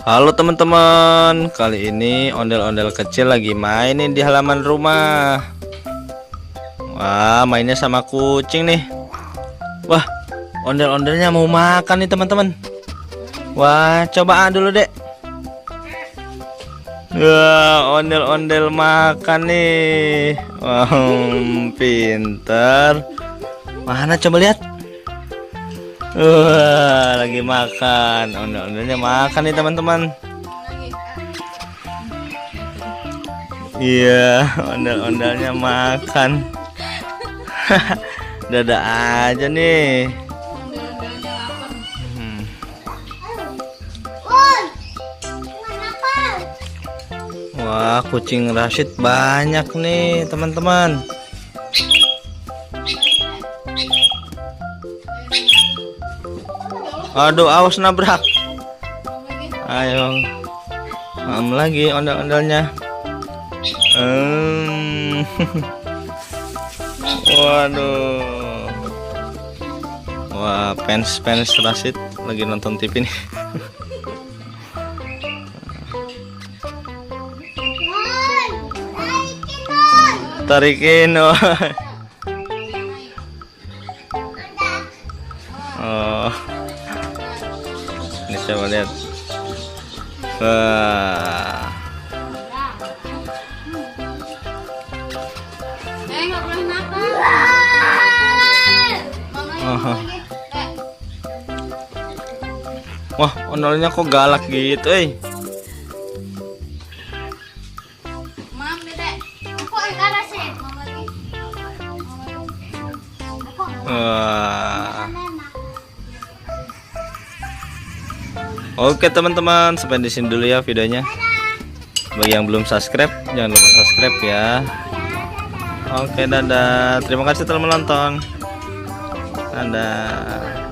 Halo teman-teman, kali ini ondel-ondel kecil lagi mainin di halaman rumah. Wah, mainnya sama kucing nih. Wah, ondel-ondelnya mau makan nih teman-teman. Wah, cobaan dulu dek. Wah, ondel-ondel makan nih. Wah, pinter. Mana coba lihat. Wah, lagi makan. Ondel-ondelnya makan nih teman-teman. Iya, ondel-ondelnya makan. Dada aja nih. Wah, kucing Rashid banyak nih teman-teman. Aduh, awas nabrak. Ayo, mam lagi ondel-ondelnya. Waduh. Wah, fans Rashid lagi nonton TV nih. Tarikin. Oh. Oh. Ini coba lihat. Wah. Nggak boleh nakal. Oh. Wah, ondolnya kok galak gitu, Mam, Dedek. Aku angkat sih. Mama lagi. Wah. Oke teman-teman, sampai di sini dulu ya videonya. Bagi yang belum subscribe, jangan lupa subscribe ya. Oke, dadah. Terima kasih telah menonton. Dadah.